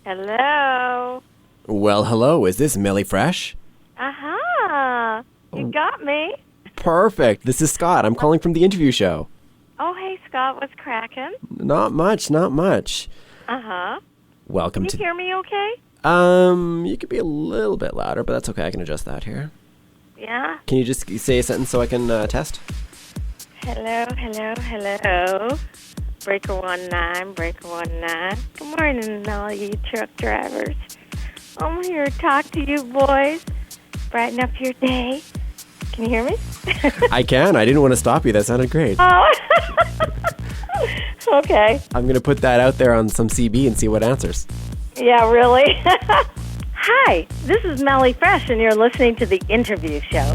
Hello. Well, hello. Is this MelleFresh? Aha. You got me. Perfect. This is Scott. I'm calling from the interview show. Oh, hey, Scott. What's cracking? Not much. Uh-huh. Welcome Can you hear me okay? You could be a little bit louder, but that's okay. I can adjust that here. Yeah? Can you just say a sentence so I can test? Hello. Breaker 19, Breaker 19. Good morning, all you truck drivers. I'm here to talk to you boys. Brighten up your day. Can you hear me? I can. I didn't want to stop you. That sounded great. Oh. Okay. I'm going to put that out there on some CB and see what answers. Yeah, really? Hi, this is MelleFresh, and you're listening to The Interview Show.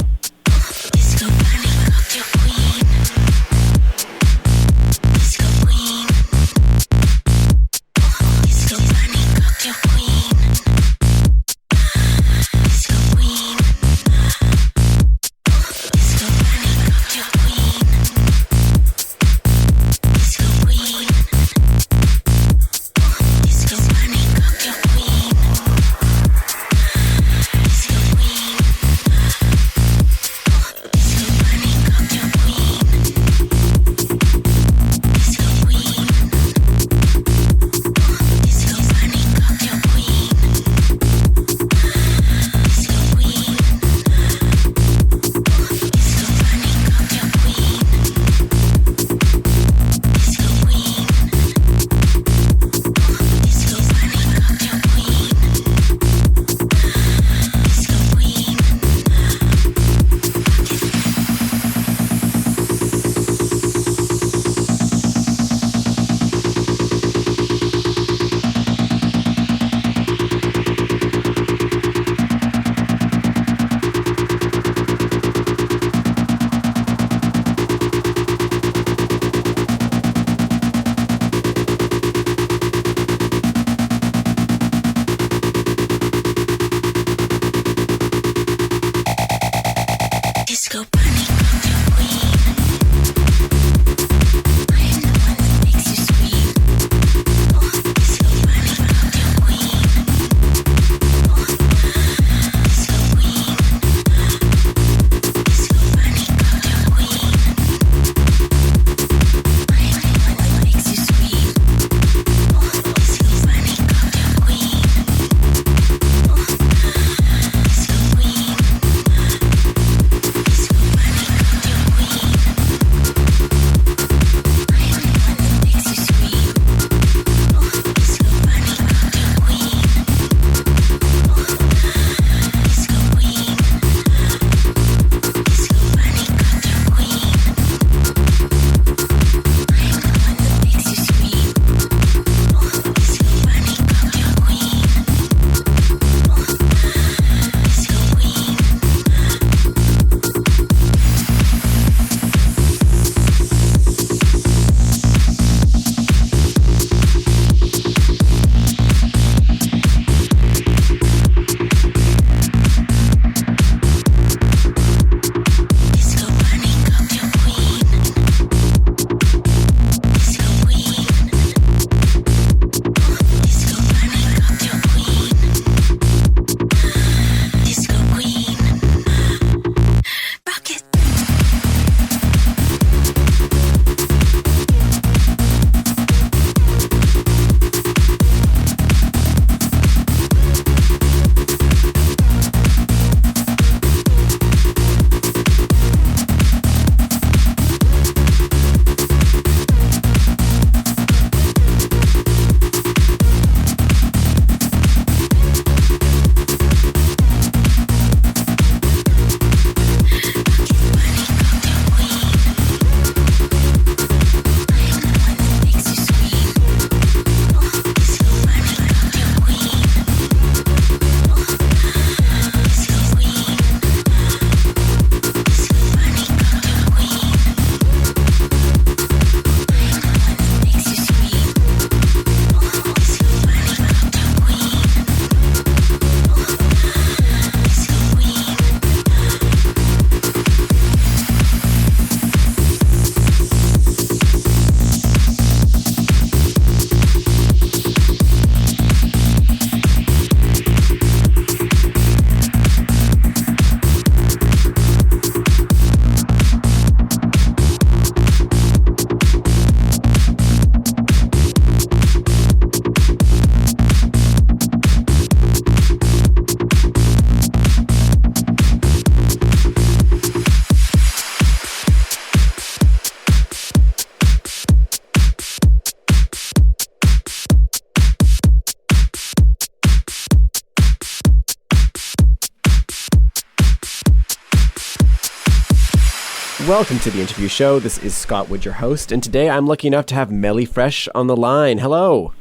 Welcome to the interview show. This is Scott Wood, your host, and today I'm lucky enough to have MelleFresh on the line. Hello.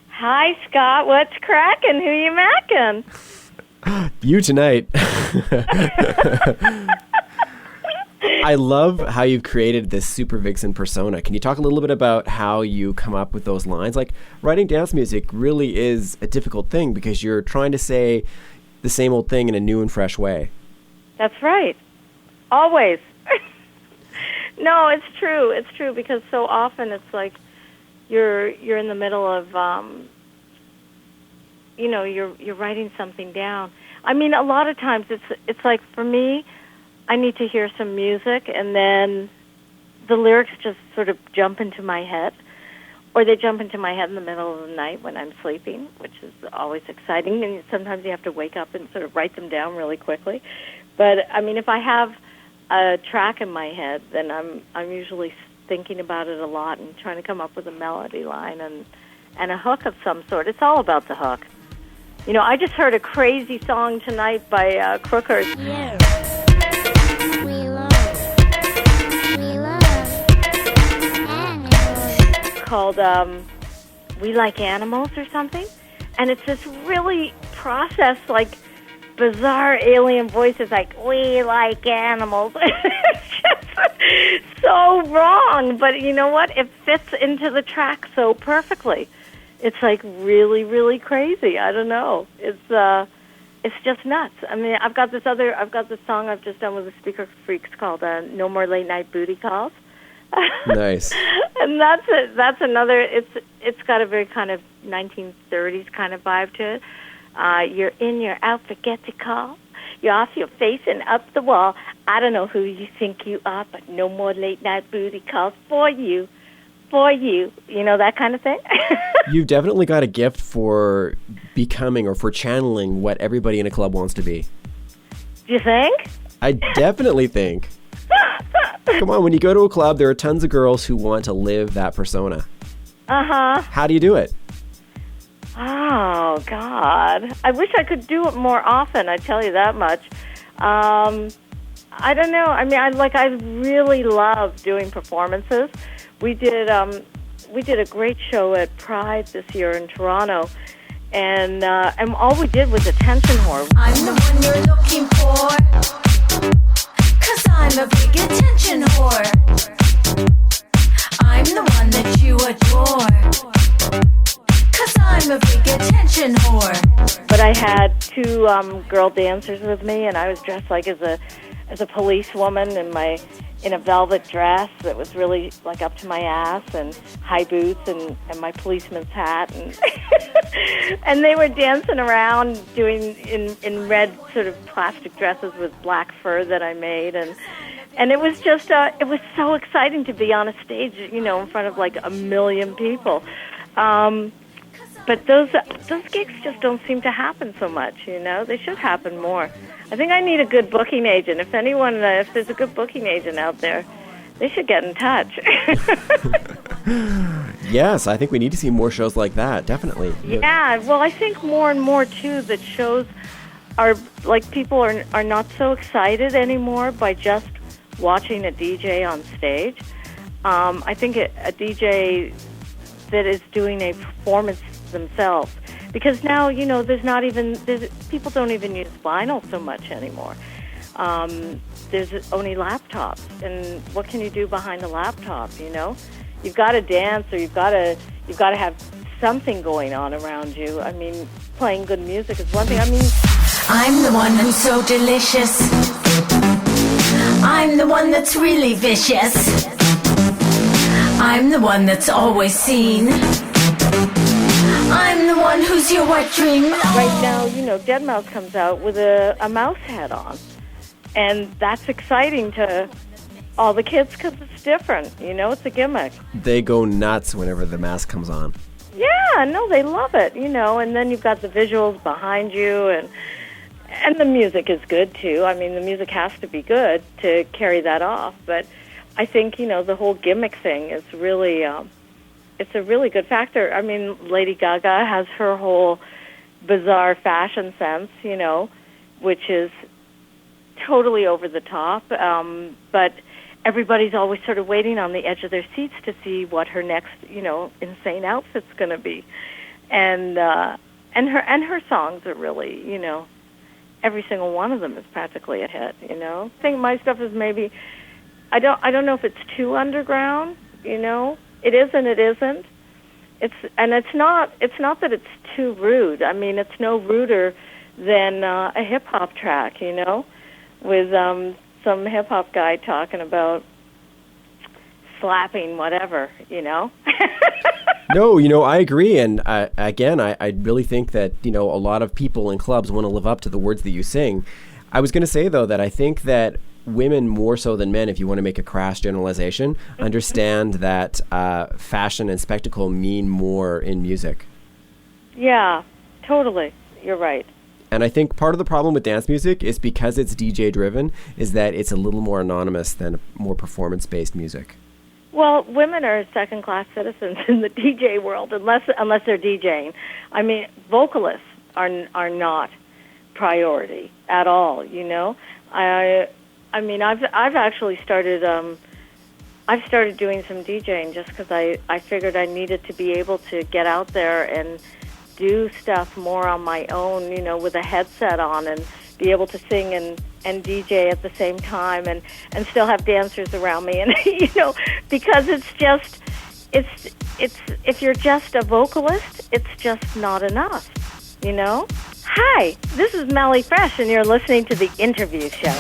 Hi, Scott. What's cracking? Who you macking? You tonight. I love how you've created this super vixen persona. Can you talk a little bit about how you come up with those lines? Like, writing dance music really is a difficult thing because you're trying to say the same old thing in a new and fresh way. That's right. Always. No, it's true. It's true because so often it's like you're in the middle of you're writing something down. I mean, a lot of times it's like for me, I need to hear some music and then the lyrics just sort of jump into my head, or they jump into my head in the middle of the night when I'm sleeping, which is always exciting. And sometimes you have to wake up and sort of write them down really quickly. But I mean, if I have a track in my head, then I'm usually thinking about it a lot and trying to come up with a melody line and a hook of some sort. It's all about the hook. You know, I just heard a crazy song tonight by Crookers. Yeah. Called We Like Animals or something. And it's this really processed, like, bizarre alien voices like, we like animals. It's just so wrong. But you know what? It fits into the track so perfectly. It's like really, really crazy. I don't know. It's just nuts. I mean, I've got this song I've just done with the Speaker Freaks called No More Late Night Booty Calls. Nice. And that's another, it's got a very kind of 1930s kind of vibe to it. You're in your outfit, get to call. You're off your face and up the wall. I don't know who you think you are, but no more late night booty calls for you. You know, that kind of thing. You've definitely got a gift for becoming or for channeling what everybody in a club wants to be. Do you think? I definitely think. Come on, when you go to a club, there are tons of girls who want to live that persona. Uh-huh. How do you do it? Oh, God. I wish I could do it more often, I tell you that much. I don't know. I mean, I really love doing performances. We did a great show at Pride this year in Toronto, and all we did was attention whore. I'm the one you're looking for, 'cause I'm a big attention whore. I'm the one that you adore, 'cause I'm a big attention whore. But I had two girl dancers with me, and I was dressed like as a policewoman in a velvet dress that was really like up to my ass, and high boots, and my policeman's hat, and and they were dancing around doing in red sort of plastic dresses with black fur that I made, and it was just it was so exciting to be on a stage, you know, in front of like 1 million people. But those gigs just don't seem to happen so much, you know. They should happen more. I think I need a good booking agent. If there's a good booking agent out there, they should get in touch. Yes, I think we need to see more shows like that, definitely. Yeah, well, I think more and more, too, that shows are, like, people are not so excited anymore by just watching a DJ on stage. I think a DJ that is doing a performance themselves, because now, you know, people don't even use vinyl so much anymore. There's only laptops, and what can you do behind a laptop? You know, you've got to dance, or you've got to have something going on around you. I mean, playing good music is one thing. I mean, I'm the one who's so delicious. I'm the one that's really vicious. I'm the one that's always seen. I'm the one who's your wet dream. Right now, you know, Deadmau5 comes out with a mouse head on. And that's exciting to all the kids because it's different. You know, it's a gimmick. They go nuts whenever the mask comes on. Yeah, no, they love it, you know. And then you've got the visuals behind you, and the music is good, too. I mean, the music has to be good to carry that off. But I think, you know, the whole gimmick thing is really... it's a really good factor. I mean, Lady Gaga has her whole bizarre fashion sense, you know, which is totally over the top. But everybody's always sort of waiting on the edge of their seats to see what her next, insane outfit's going to be. And her songs are really, every single one of them is practically a hit, I think my stuff is maybe, I don't know if it's too underground, It is and it isn't. It's not that it's too rude. I mean, it's no ruder than a hip hop track, with some hip hop guy talking about slapping whatever, No, I agree. And again, I really think that, a lot of people in clubs want to live up to the words that you sing. I was going to say, though, that I think that women more so than men, if you want to make a crass generalization, understand that fashion and spectacle mean more in music. Yeah, totally. You're right. And I think part of the problem with dance music is because it's DJ driven, is that it's a little more anonymous than more performance-based music. Well, women are second-class citizens in the DJ world, unless they're DJing. I mean, vocalists are not priority at all. I mean, I've actually started. I've started doing some DJing just because I figured I needed to be able to get out there and do stuff more on my own, with a headset on, and be able to sing and DJ at the same time, and still have dancers around me, and because it's if you're just a vocalist, it's just not enough, Hi, this is MelleFresh, and you're listening to The Interview Show.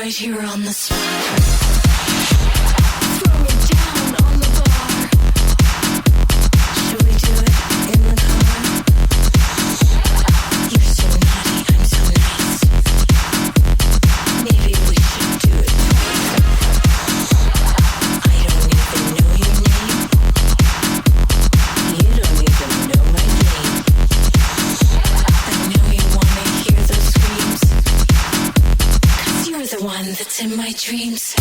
Here on the spot. Throw me down on the bar. Should we do it in the car? You're so naughty, I'm so nice. Maybe we should do it twice. I don't even know your name. You don't even know my name. I know you wanna hear those screams. You're the one that's in my dreams.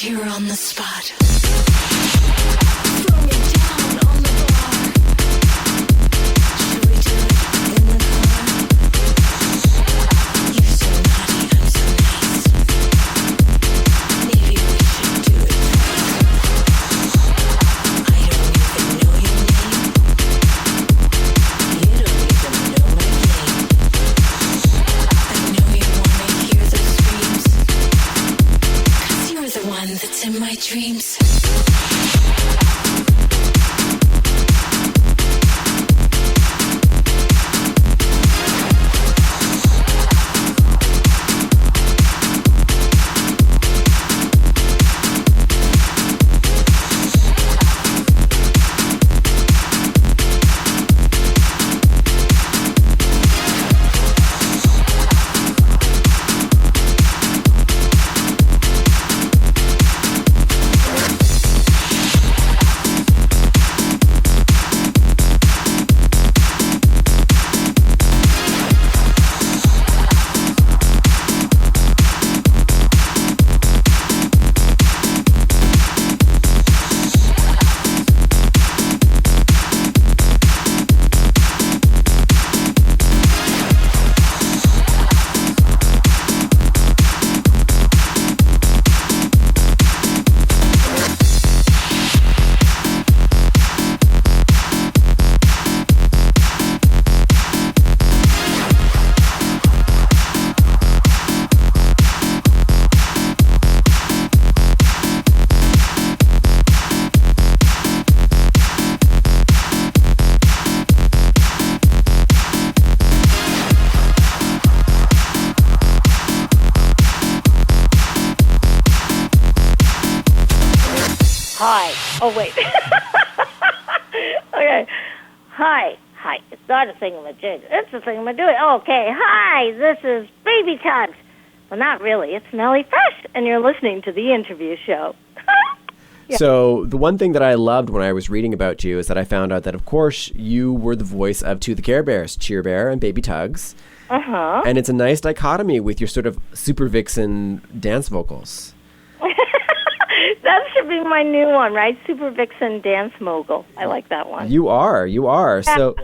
here on the spot. Throw me down on the bar. Should we do it in the car? You're so naughty, I'm so nice. Maybe we should do it twice. I don't even know your name. You don't even know my name. I know you wanna hear those screams, 'cause you're the one that's in my dreams. Hi. Oh, wait. Okay. Hi. Hi. It's not a thingamajig. It's a thingamadooey. Okay. Hi. This is Baby Tugs. Well, not really. It's MelleFresh, and you're listening to the interview show. Yeah. So the one thing that I loved when I was reading about you is that I found out that, of course, you were the voice of two of the Care Bears, Cheer Bear and Baby Tugs. Uh-huh. And it's a nice dichotomy with your sort of super vixen dance vocals. That should be my new one, right? Super Vixen Dance Mogul. I like that one. You are. So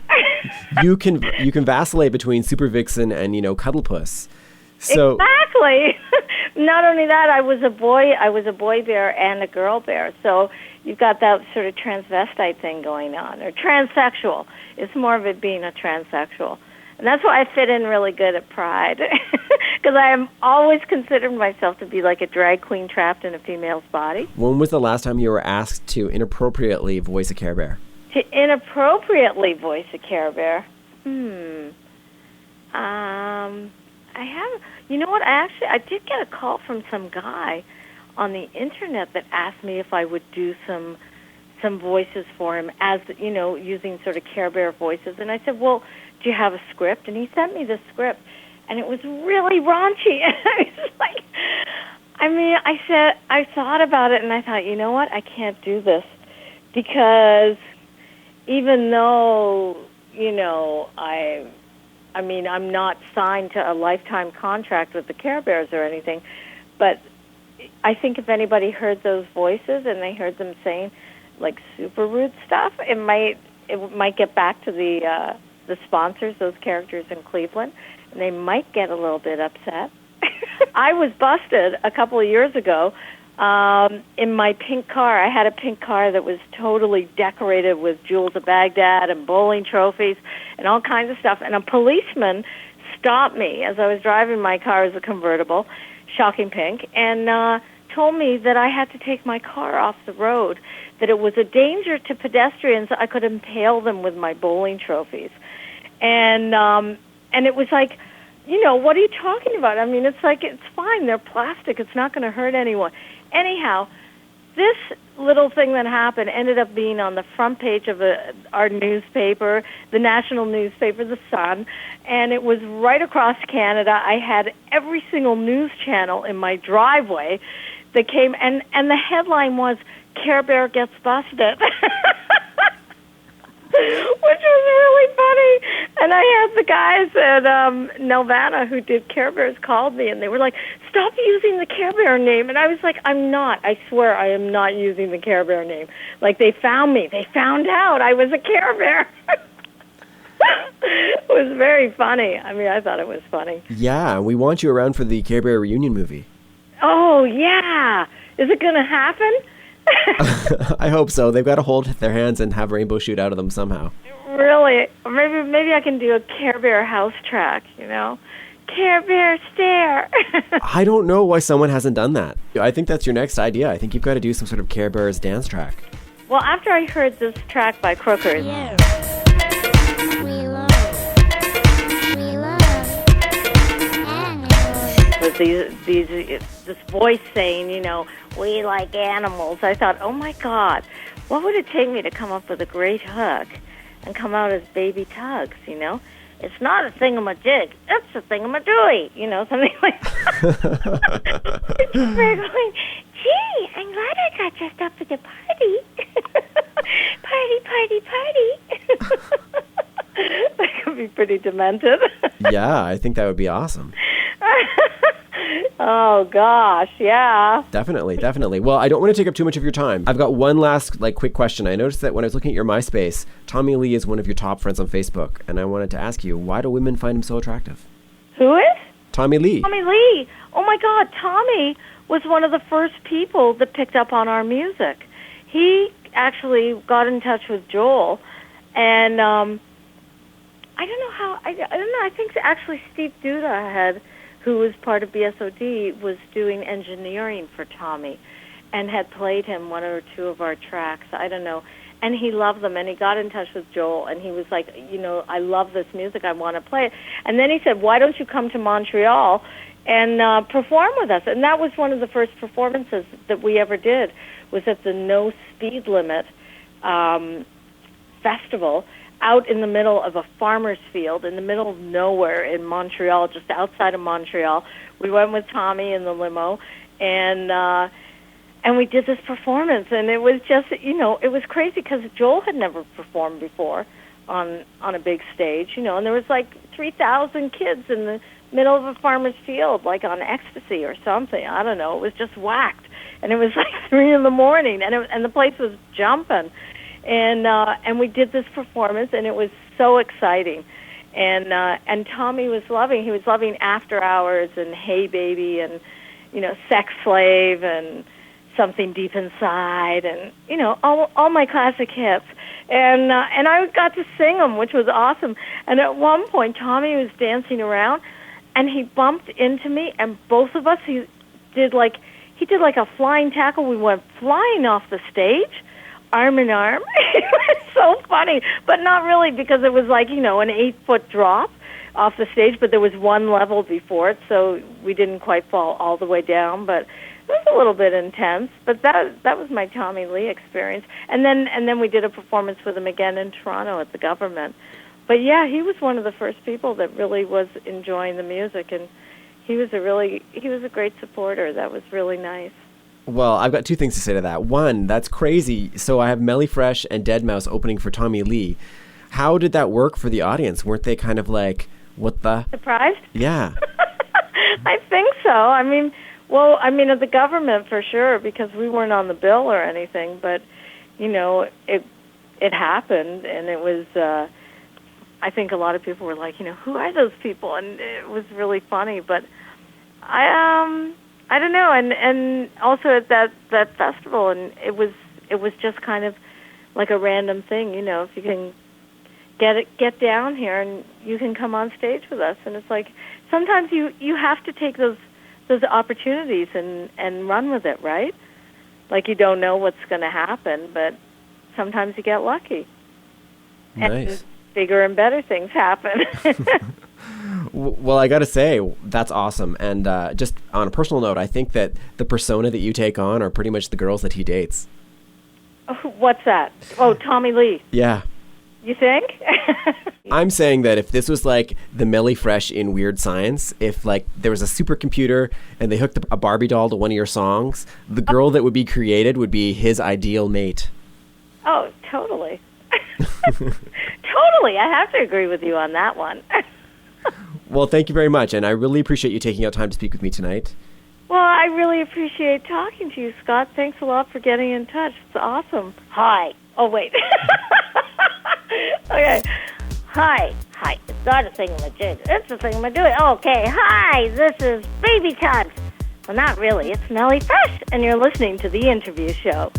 you can vacillate between super vixen and, Cuddlepuss. So Exactly. Not only that, I was a boy bear and a girl bear. So you've got that sort of transvestite thing going on, or transsexual. It's more of it being a transsexual. And that's why I fit in really good at Pride, because I am always considered myself to be like a drag queen trapped in a female's body. When was the last time you were asked to inappropriately voice a Care Bear? To inappropriately voice a Care Bear? I have. You know what? I did get a call from some guy on the internet that asked me if I would do some voices for him, as using sort of Care Bear voices. And I said, well, do you have a script? And he sent me the script, and it was really raunchy. And I was like, I thought about it, and I thought, you know what? I can't do this, because even though, I'm not signed to a lifetime contract with the Care Bears or anything, but I think if anybody heard those voices and they heard them saying like super rude stuff, it might get back to the sponsors, those characters in Cleveland, and they might get a little bit upset. I was busted a couple of years ago in my pink car. I had a pink car that was totally decorated with jewels of Baghdad and bowling trophies and all kinds of stuff, and a policeman stopped me as I was driving my car as a convertible, shocking pink, and told me that I had to take my car off the road, that it was a danger to pedestrians. I could impale them with my bowling trophies. And it was like, what are you talking about? I mean, it's like, it's fine. They're plastic. It's not going to hurt anyone. Anyhow, this little thing that happened ended up being on the front page of our newspaper, the national newspaper, The Sun, and it was right across Canada. I had every single news channel in my driveway that came, and the headline was, Care Bear gets busted. which was really funny. And I had the guys at Nelvana who did Care Bears called me, and they were like, "Stop using the Care Bear name." And I was like, "I'm not. I swear I am not using the Care Bear name." Like, they found me. They found out I was a Care Bear. It was very funny. I mean, I thought it was funny. Yeah, we want you around for the Care Bear reunion movie. Oh, yeah. Is it going to happen? I hope so. They've got to hold their hands and have rainbow shoot out of them somehow. Really? Or maybe I can do a Care Bear house track, you know? Care Bear stare. I don't know why someone hasn't done that. I think that's your next idea. I think you've got to do some sort of Care Bears dance track. Well, after I heard this track by Crookers. Yeah. With this voice saying, you know, we like animals, I thought, oh my God, what would it take me to come up with a great hook and come out as Baby Tugs, you know? It's not a thingamajig, it's a thingamadooey, you know, something like that. We're going, gee, I'm glad I got dressed up for the party. Party. That could be pretty demented. Yeah, I think that would be awesome. Oh, gosh, yeah. Definitely. Well, I don't want to take up too much of your time. I've got one last, quick question. I noticed that when I was looking at your MySpace, Tommy Lee is one of your top friends on Facebook, and I wanted to ask you, why do women find him so attractive? Who is? Tommy Lee. Tommy Lee. Oh, my God, Tommy was one of the first people that picked up on our music. He actually got in touch with Joel, and I don't know how, I don't know, I think actually Steve Duda who was part of BSOD, was doing engineering for Tommy and had played him one or two of our tracks. I don't know. And he loved them, and he got in touch with Joel, and he was like, you know, I love this music. I want to play it. And then he said, why don't you come to Montreal and perform with us? And that was one of the first performances that we ever did, was at the No Speed Limit festival out in the middle of a farmer's field, in the middle of nowhere in Montreal, just outside of Montreal. We went with Tommy in the limo, and we did this performance, and it was just, you know, it was crazy because Joel had never performed before on a big stage, you know, and there was like 3,000 kids in the middle of a farmer's field, like on ecstasy or something. I don't know. It was just whacked, and it was like 3 in the morning, and the place was jumping. And we did this performance, and it was so exciting. And Tommy was loving After Hours and Hey Baby and, you know, Sex Slave and Something Deep Inside and, you know, all my classic hits. And I got to sing them, which was awesome. And at one point, Tommy was dancing around, and he bumped into me, and both of us, he did like a flying tackle. We went flying off the stage, arm in arm. It was so funny, but not really, because it was like, you know, an 8-foot drop off the stage, but there was one level before it, so we didn't quite fall all the way down, but it was a little bit intense. But that was my Tommy Lee experience. And then we did a performance with him again in Toronto at the Government. But yeah, he was one of the first people that really was enjoying the music, and he was a great supporter. That was really nice. Well, I've got two things to say to that. One, that's crazy. So I have MelleFresh and Deadmau5 opening for Tommy Lee. How did that work for the audience? Weren't they kind of like, what the? Surprised? Yeah. I think so. I mean, at the Government for sure, because we weren't on the bill or anything, but, you know, it happened, and it was, I think a lot of people were like, you know, who are those people? And it was really funny, but I don't know, and also at that festival, and it was just kind of like a random thing, you know, if you can get down here and you can come on stage with us, and it's like sometimes you have to take those opportunities and run with it, right? Like, you don't know what's going to happen, but sometimes you get lucky. Nice. And bigger and better things happen. Well, I got to say, that's awesome. And just on a personal note, I think that the persona that you take on are pretty much the girls that he dates. Oh, what's that? Oh, Tommy Lee. Yeah. You think? I'm saying that if this was like the MelleFresh in Weird Science, if like there was a supercomputer and they hooked up a Barbie doll to one of your songs, the girl that would be created would be his ideal mate. Oh, totally. Totally. I have to agree with you on that one. Well, thank you very much, and I really appreciate you taking out time to speak with me tonight. Well, I really appreciate talking to you, Scott. Thanks a lot for getting in touch. It's awesome. Hi. Oh, wait. Okay. Hi. It's not a thingamajig. It's a thingamajig. Okay. Hi, this is Baby Tugs. Well, not really. It's MelleFresh, and you're listening to The Interview Show.